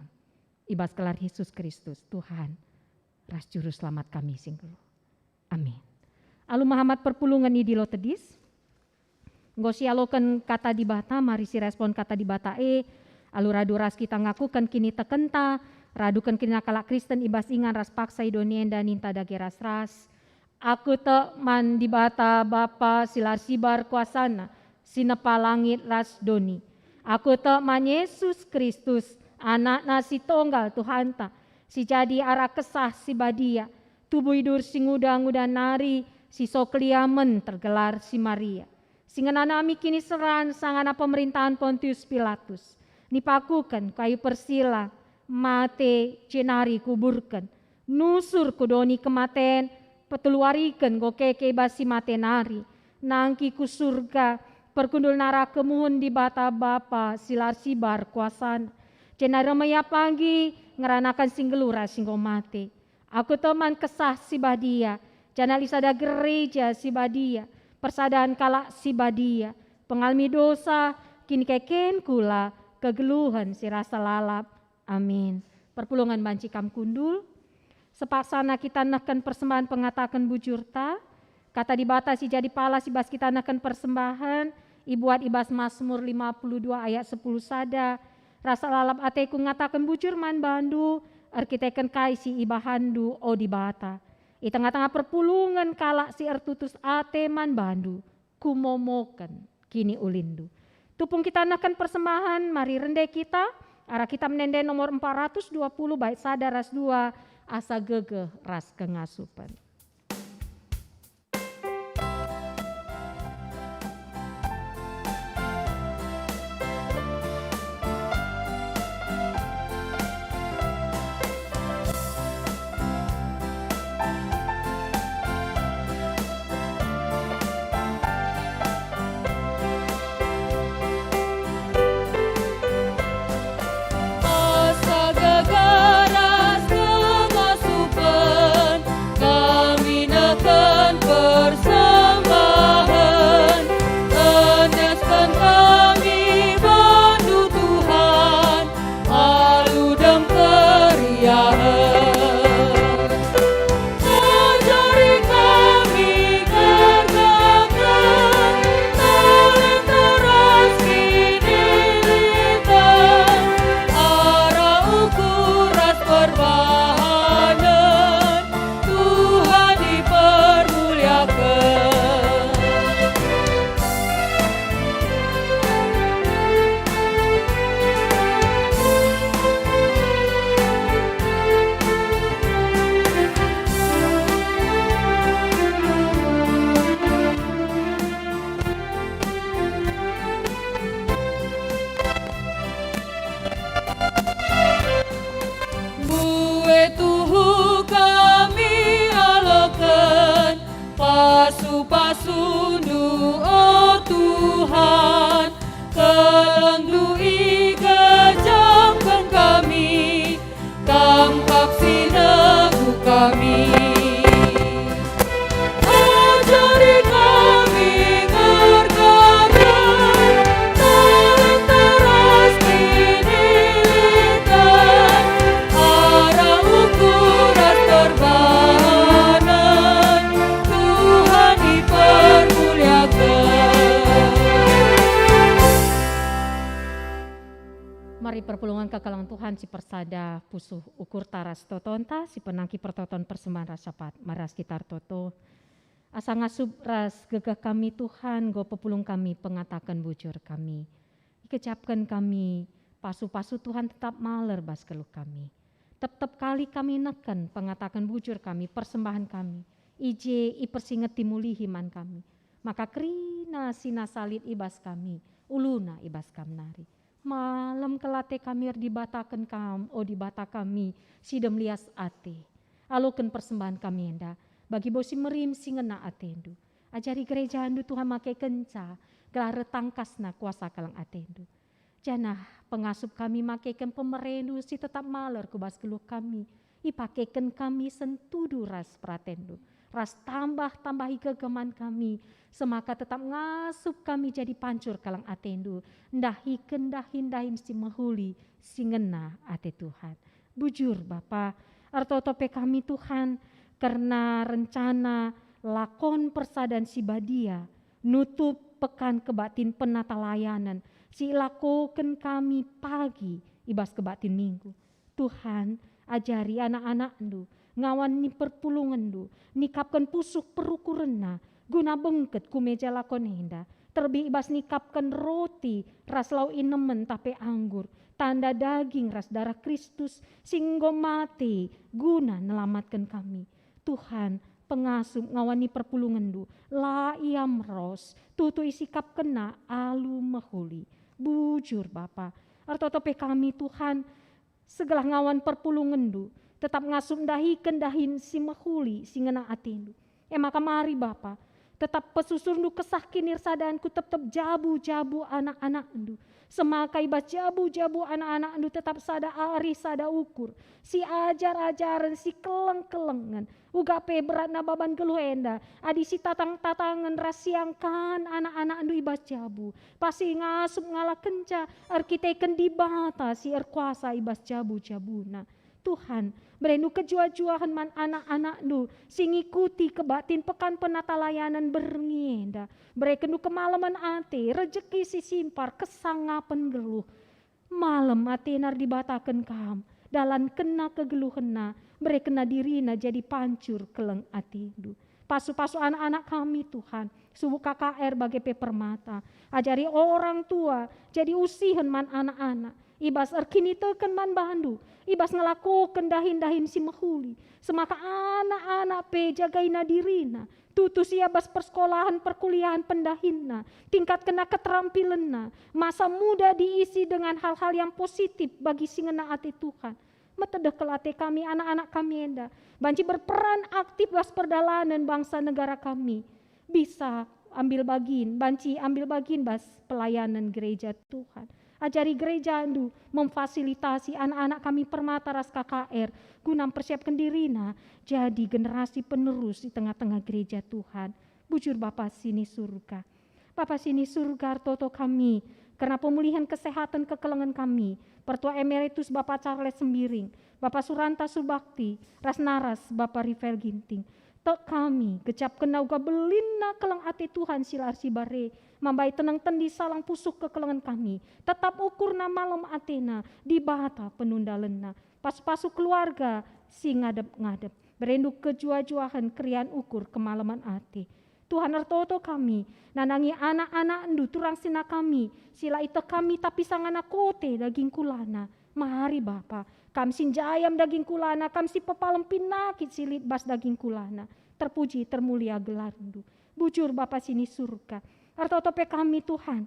Ibas gelar Yesus Kristus, Tuhan. Ras juru selamat kami singgulu. Amin. Alu Muhammad perpulungan idilo tedis. Ngosialokan kata di bata, mari si respon kata di bata Alu radu ras kita ngakukan kini tekenta. Radukan kini nakala Kristen ibas ingan ras paksa idonien dan ninta dage ras. Aku te man di bata Bapa silar sibar kuasana, sinepa langit ras doni. Aku te man Yesus Kristus, anak nasi tonggal Tuhan ta, si jadi arah kesah si badia, tubuh idur si nguda-nguda nari, si sokliamen tergelar si Maria. Singananami kini seran sangana pemerintahan Pontius Pilatus, nipakukan kayu persila, mate cenari kuburkan, nusur kudoni kematen, peteluarikan gokeke basi matenari, nangki ku surga, perkundul naraka muhun di bata Bapa silar sibar kuasan, cenara maya pagi ngeranakan singgelura singgo mate. Aku teman kesah si badia, janalisada gereja si badia, persadaan kala si badia, pengalmi dosa, kini keken kula, kegeluhan si rasa lalap. Amin. Perpulungan banci kam kundul. Sepaksana kita nakan persembahan pengatakan bujurta, kata dibatasi jadi pala si bas kita nakan persembahan, ibuat ibas Mazmur 52 ayat 10 sada, rasa lalap ateku ngatakan bujur man bandu, arkiteken kai si ibahandu o dibata. I tengah-tengah perpulungan kala si ertutus ate man bandu, kumomoken kini ulindu. Tupung kita nakan persembahan, mari rendai kita, arah kita menendai nomor 420 bait sada ras 2, asa gegeh ras kengasupan. Pasu-pasundu oh Tuhan, kelengdui kejamkan kami, tampak sineku kami. Mari perpulungan kekalangan Tuhan si persada pusuh ukur taras totonta si penangki pertoton persembahan rasapat maras kitar toto. Asa ngasup ras gegah kami Tuhan go pepulung kami pengatakan bujur kami. Kecapkan kami pasu-pasu Tuhan tetap maler bas keluh kami. Tetap kali kami neken pengatakan bujur kami persembahan kami. Ije ipersinget timuli himan kami. Maka krina sina salit ibas kami uluna ibas kamnari. Malam kelate kami dibatakan kam, dibata kami, sidem lias ate. Aloken persembahan kami enda, bagi bosi merim singena atendu. Ajari gereja andu Tuhan make kenca, gelar tangkasna kuasa kalang atendu. Janah pengasup kami makeken pemerendu si tetap maler kubas geluh kami. Ipakeken kami sentudu ras pratendu. Ras tambahi kegeman kami, semaka tetap ngasup kami jadi pancur kalang atendu, ndahin si mahuli, si ngena ate Tuhan. Bujur Bapa, artotope kami Tuhan, karena rencana lakon persadan si badia, nutup pekan kebatin penata layanan, si lakoken kami pagi, ibas kebatin minggu. Tuhan, ajari anak-anak ndu, ngawan ni perpulungan du, nikapkan pusuk perukurenna, guna bengket ku meja lakon henda, terbi ibas nikapkan roti, ras lau inemen tape anggur, tanda daging ras darah Kristus, singgo mati, guna nelamatkan kami. Tuhan, pengasup ngawani perpulungan du, la iam ros, tutu isikap kena alu mahuli. Bujur Bapa, artotope kami Tuhan, segala ngawan perpulungan du, tetap ngasup dahin si mahuli si ngena atindu. Maka mari Bapa, tetap pesusurnu kesah kinir sadaanku tetap jabu anak-anak ndu. Semaka ibas jabu anak-anak ndu tetap sada ari sada ukur. Si ajar-ajaran si keleng-kelengan. Uga pe berat na baban geluh enda. Adi si tatang-tatangan rasiangkan anak-anak ndu ibas jabu. Pasti ngasup ngalah kenca arkiteken di bata si erkuasa ibas jabu-jabuna. Tuhan, berendu kejua-juahan man anak-anak nu, sing ikuti kebatin pekan penata layanan bernienda, berekendu kemalaman ate, rejeki si simpar, kesangapan geluh, malam ate nar dibatakan kam, dalan kena kegeluhena, berekena dirina jadi pancur keleng ate du. Pasu-pasu anak-anak kami Tuhan, subuh KKR bagai pepermata, ajari orang tua, jadi usihan man anak-anak, ibas erkini teken man bandu, ibas ngelakukan dahin si mahuli, semaka anak-anak pe jagaina dirina, tutus ia bas persekolahan perkuliahan pendahinna, tingkat kena keterampilanna, masa muda diisi dengan hal-hal yang positif bagi singena ati Tuhan. Metedeh kelate kami anak-anak kami enda, banci berperan aktif bas perdalanan bangsa negara kami, bisa ambil bagin, banci ambil bagin bas pelayanan gereja Tuhan. Ajari gereja andu memfasilitasi anak-anak kami permata ras KKR guna mempersiapkan dirina jadi generasi penerus di tengah-tengah gereja Tuhan. Bujur Bapa sini surga. Bapa sini surga artoto kami karena pemulihan kesehatan kekelengan kami. Pertua Emeritus Bapak Charles Sembiring, Bapak Suranta Subakti, Ras Naras, Bapak Rivel Ginting. Tek kami gecap kena uga belina kelang ati Tuhan silar sibare, mambai tenang tendi salang pusuh kekelengan kami. Tetap ukurna malam atena di bata penundalena. Pas-pasu keluarga si ngadep-ngadep. Berenduk kejua-juahan krian ukur kemalaman ati. Tuhan artoto kami, nanangi anak-anak endu turang sina kami, sila ite kami tapi sangana kote daging kulana. Mari Bapa, kami sinjayam daging kulana, kami si pepalem pinakit silit bas daging kulana. Terpuji termulia gelar endu. Bujur Bapa sini surga. Artoto pe kami Tuhan,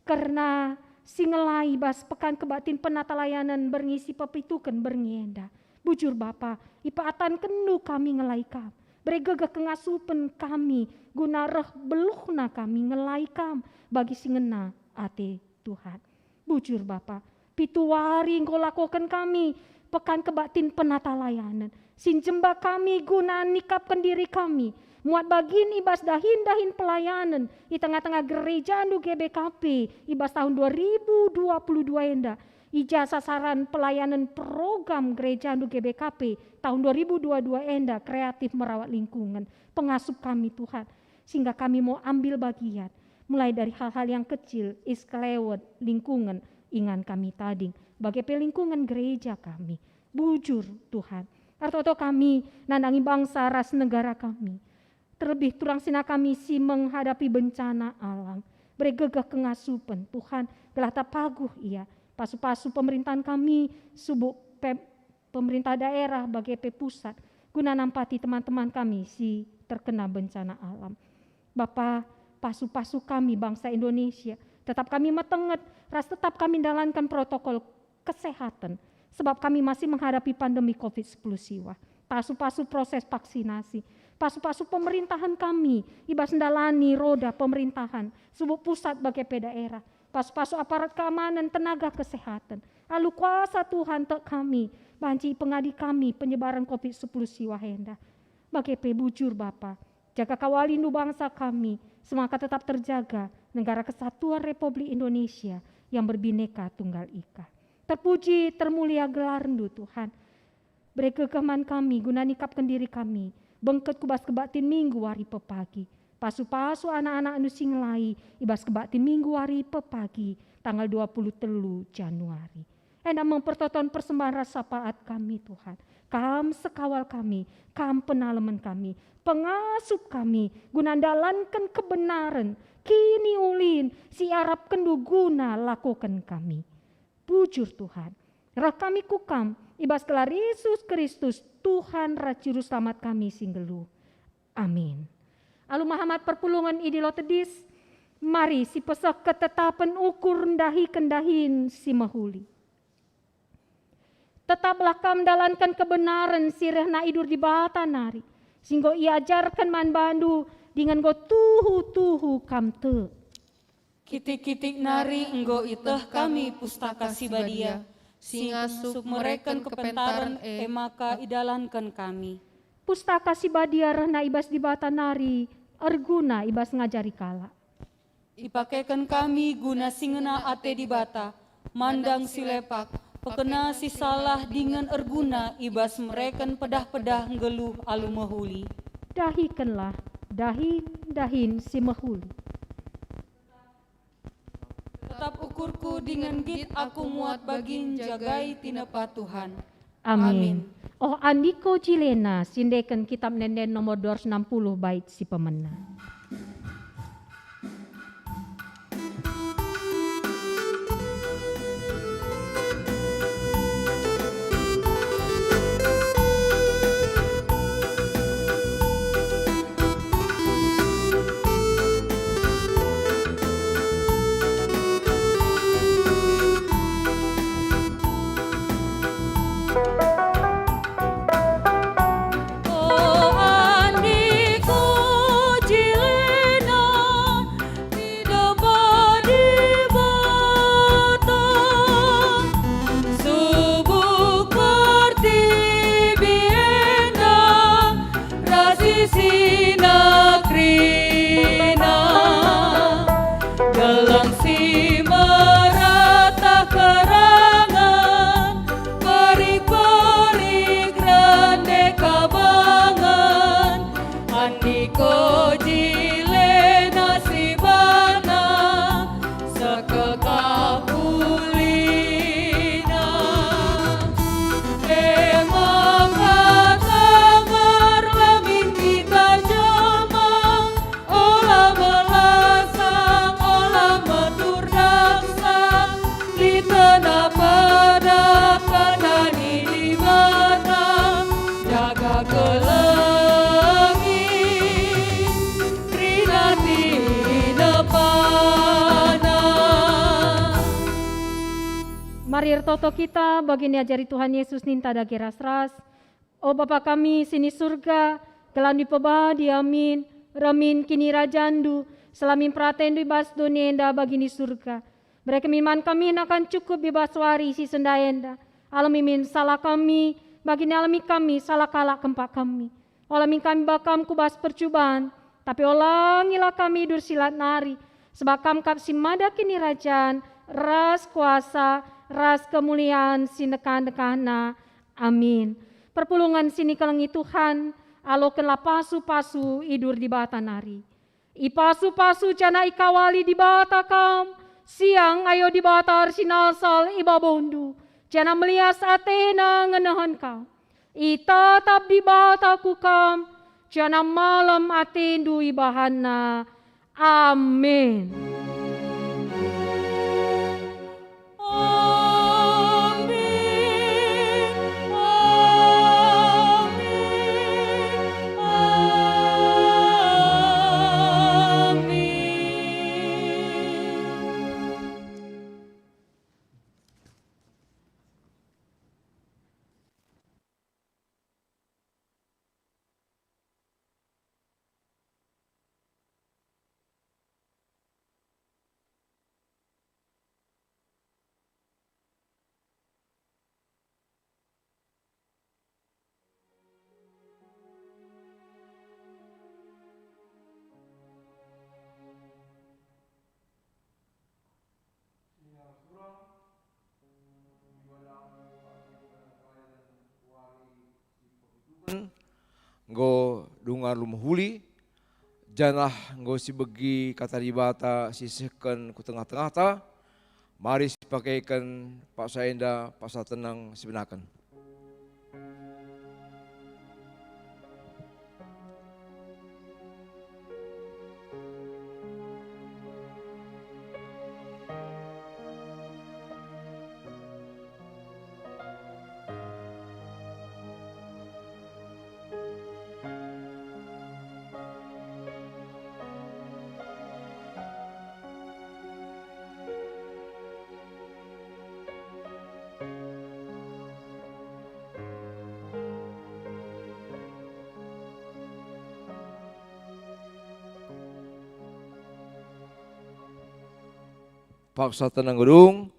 karena singelai bas pekan kebatin penata layanan berngisi pepitukan bernienda. Bujur Bapa, ipaatan kendu kami ngelai kam. Beregegah kengasupen kami, guna reh beluhna kami ngelai kam bagi singena ate Tuhan. Bujur Bapa, pituari engkau lakukan kami, pekan kebatin penata layanan. Sinjemba kami guna nikapkan diri kami, muat bagin ibas dahin pelayanan di tengah-tengah gereja andu GBKP ibas tahun 2022 enda. Ijazah sasaran pelayanan program gereja andu GBKP tahun 2022 enda kreatif merawat lingkungan. Pengasup kami Tuhan, sehingga kami mau ambil bagian mulai dari hal-hal yang kecil, iskelewat lingkungan ingan kami tading. bagi lingkungan gereja kami. Bujur Tuhan, arto kami nandangi bangsa ras negara kami. Terlebih turang sina kami si menghadapi bencana alam. Beri gegah kengasupan Tuhan, gelata paguh ia. Pasu-pasu pemerintahan kami, subuk pemerintah daerah bagi pusat. Guna nampati teman-teman kami si terkena bencana alam. Bapa, pasu-pasu kami bangsa Indonesia, tetap kami metenget, ras tetap kami jalankan protokol kesehatan. Sebab kami masih menghadapi pandemi COVID-10 siwa. Pasu-pasu proses vaksinasi. Pasu-pasu pemerintahan kami. Ibas ndalani roda pemerintahan. Subuk pusat bagi daerah. Pasu-pasu aparat keamanan tenaga kesehatan. Lalu kuasa Tuhan tek kami. Banci pengadi kami penyebaran COVID-10 siwa hendak. Bagi bujur Bapa. Jaga kawalindu bangsa kami. Semoga tetap terjaga. Negara Kesatuan Republik Indonesia yang berbineka tunggal ika. Terpuji, termulia gelar-Mu Tuhan. Beri kekeman kami, guna nikapkan diri kami. Bengket kubas kebatin minggu hari pepagi. Pasu-pasu anak-anak anu singlai, ibas kebatin minggu hari pepagi, tanggal 23 Januari. Hendak mempertonton persembahan rasa paat kami Tuhan. Kam sekawal kami, kam penaleman kami, pengasup kami, guna dalankan kebenaran, kini ulin, si Arab kendu guna lakukan kami. Bujur Tuhan, rah kami kukam, ibas gelar Yesus Kristus, Tuhan Rah Juru Selamat kami singgelu. Amin. Alu Muhammad perpulungan idilo tedis, mari si pesek ketetapan ukur ndahi kendahin si mahuli. Tetaplah kam dalankan kebenaran sireh na idur di bata nari, singgo iajarkan man bandu dengan go tuhu kam te. Kitik-kitik nari enggo iteh kami pustaka Sibadia, singa suk mereken kepentaran maka idalankan kami. Pustaka Sibadia rehna ibas di bata nari, arguna ibas ngajari kala. Ipakekan kami guna singena ate di bata, mandang silepak, pekena si salah dengan erguna ibas mereken pedah-pedah ngeluh alu mahuli. Dahikanlah, dahin si mahuli. Tetap ukurku dengan git aku muat bagin jagai tinepa Tuhan. Amin. Oh andiko Cilena, sindekan kitab nenden nomor 260 bait si pemena. Oh andiko Cilena, tidak badi bata, subuk pertibiena, rasisi nakrina, gelang si merata kerangan, peri-peri grande kabangan, andiko Cilena si bana, sekekapulina. Emang katamar lamin kita jamang, olah melasang, olah meturdaksang, di tanah pada kanani di batang, jaga kelengit, rinati nepana. Mari toto kita bagini ajari Tuhan Yesus ninta dagi ras-ras. Oh Bapa kami sini surga, kelam di pebah diamin, ramin kini rajandu, selamin pratendu ibas donienda bagini surga. Mereka miman kami akan cukup bebas wari si sendaenda. Alamimin salah kami, bagini alami kami salah kalak kempak kami. Alamin kami bakam kubas percubaan, tapi olangilah kami dur silat nari. Sebab kam kap si mada kini rajan, ras kuasa, ras kemuliaan sinekan-nekana. Amin. Perpulungan sini kelengi Tuhan, alokenlah pasu-pasu idur di bata nari. Ipasu-pasu cana ikawali di bata kam, siang ayo di bata arsinal sal ibabondu. Jana melihat atena ngenahan kau. Ita tab di bata kukam. Jana malam atendu ibahana. Amin. Nggo dungar lumuhuli, janah nggo si begi kata dibata sisihkan ku tengah-tengah ta, mari sipakaikan Pak Saenda pasal tenang sebenakan. Paksa tenang gedung,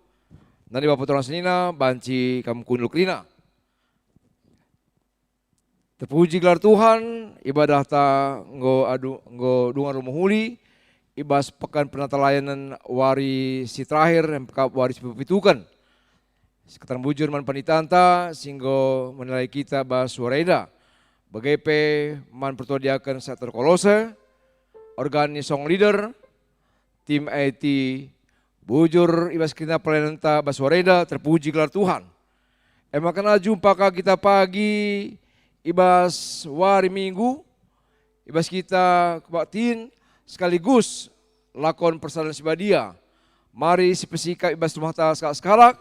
nanti bapak turang senina, banci kamu kundul krina. Terpuji gelar Tuhan, ibadah ta nggo dungar lumuhuli, ibas pekan penatalayanan wari si terakhir, yang wari si pepitukan. Seketan bujur man panitanta, singgo menilai kita bahas wareda. Bagape man pertodiakan sektor kolose, organi song leader, tim IT, bujur ibas kita pelayanan ta baswareda, terpuji gelar Tuhan. Emang kena jumpa kita pagi ibas wari minggu, ibas kita kebatin sekaligus lakon persalinan sibadia. Mari si pesika ibas rumah ta sekarang,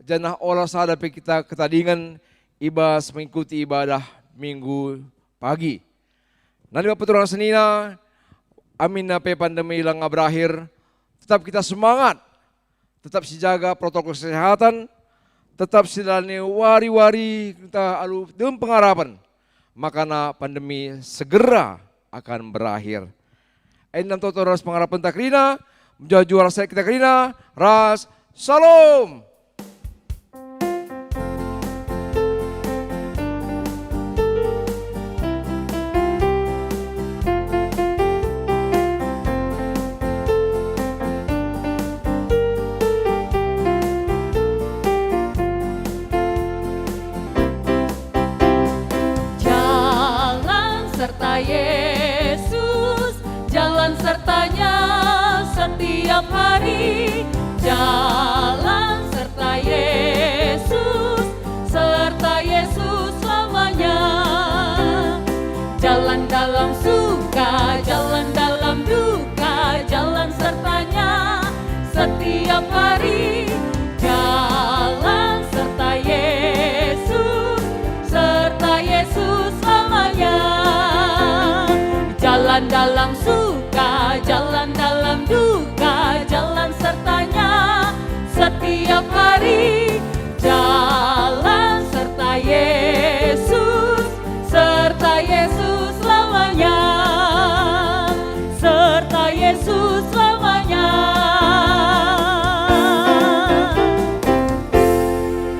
janah olah sadapi kita ketadingan ibas mengikuti ibadah minggu pagi. Nanti bapak turang senina, amin nape pandemi ilang berakhir. Tetap kita semangat, tetap sijaga protokol kesehatan, tetap sidalani wari-wari kita alu dengan pengharapan. Makana pandemi segera akan berakhir. Enam toto ras pengharapan takrina, menjadi juara saya kita krina, ras salam. Yesus, jalan sertanya setiap hari. Jalan serta Yesus selamanya. Jalan dalam suka, jalan dalam duka, jalan sertanya setiap hari. Jalan serta Yesus selamanya. Jalan dalam surga.